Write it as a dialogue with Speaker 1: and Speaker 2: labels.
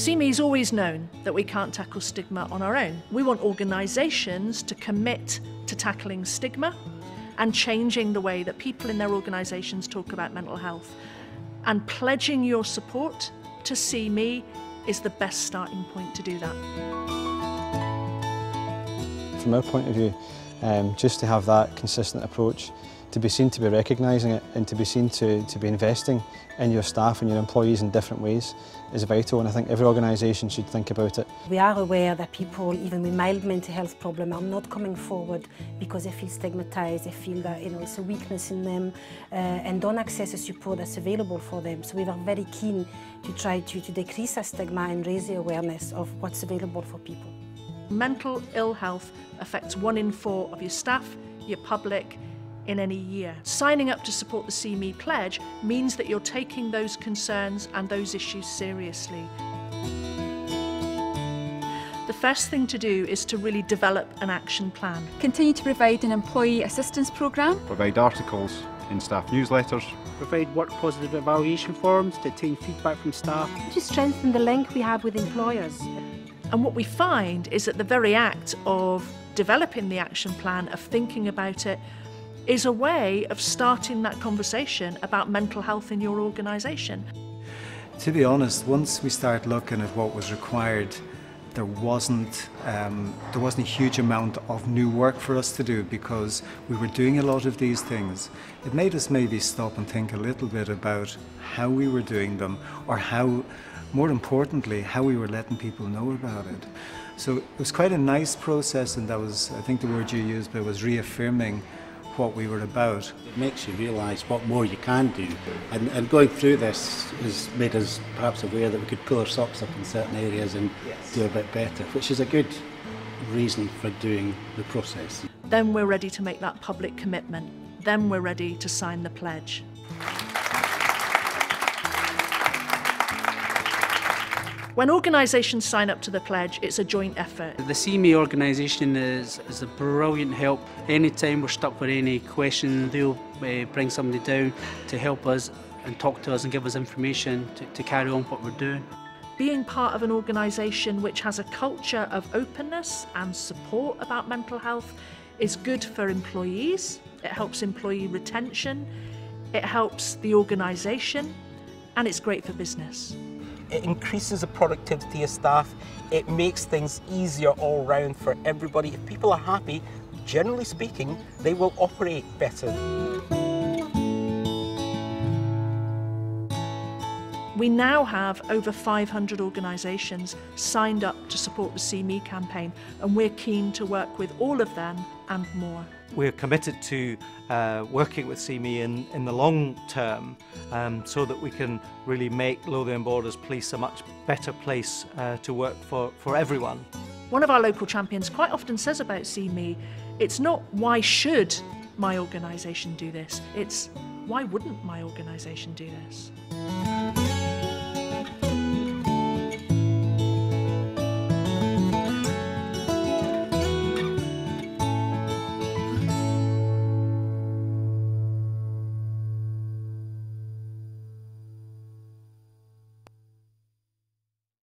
Speaker 1: CME's always known that we can't tackle stigma on our own. We want organisations to commit to tackling stigma and changing the way that people in their organisations talk about mental health. And pledging your support to CME is the best starting point to do that.
Speaker 2: From our point of view, just to have that consistent approach, to be seen to be recognising it and to be seen to be investing in your staff and your employees in different ways is vital, and I think every organisation should think about it.
Speaker 3: We are aware that people, even with mild mental health problems, are not coming forward because they feel stigmatised, they feel that it's a weakness in them and don't access the support that's available for them. So we are very keen to try to decrease that stigma and raise the awareness of what's available for people.
Speaker 1: Mental ill health affects 1 in 4 of your staff, your public, in any year. Signing up to support the CME Pledge means that you're taking those concerns and those issues seriously. The first thing to do is to really develop an action plan.
Speaker 4: Continue to provide an employee assistance programme.
Speaker 5: Provide articles in staff newsletters.
Speaker 6: Provide work positive evaluation forms to obtain feedback from staff.
Speaker 3: To strengthen the link we have with employers.
Speaker 1: And what we find is that the very act of developing the action plan, of thinking about it, is a way of starting that conversation about mental health in your organisation.
Speaker 7: To be honest, once we start looking at what was required, there wasn't a huge amount of new work for us to do because we were doing a lot of these things. It made us maybe stop and think a little bit about how we were doing them, or how, more importantly, how we were letting people know about it. So it was quite a nice process, and that was, I think the word you used, but was reaffirming what we were about.
Speaker 8: It makes you realise what more you can do, and going through this has made us perhaps aware that we could pull our socks up in certain areas and do a bit better, which is a good reason for doing the process.
Speaker 1: Then we're ready to make that public commitment. Then we're ready to sign the pledge. When organisations sign up to the pledge, it's a joint effort.
Speaker 6: The CME organisation is a brilliant help. Anytime we're stuck with any question, they'll bring somebody down to help us and talk to us and give us information to carry on what we're doing.
Speaker 1: Being part of an organisation which has a culture of openness and support about mental health is good for employees. It helps employee retention, it helps the organisation, and it's great for business.
Speaker 9: It increases the productivity of staff. It makes things easier all round for everybody. If people are happy, generally speaking, they will operate better.
Speaker 1: We now have over 500 organisations signed up to support the CME campaign, and we're keen to work with all of them and more.
Speaker 10: We're committed to working with CME in the long term so that we can really make Lothian Borders Police a much better place to work for everyone.
Speaker 1: One of our local champions quite often says about CME, it's not why should my organisation do this, it's why wouldn't my organisation do this?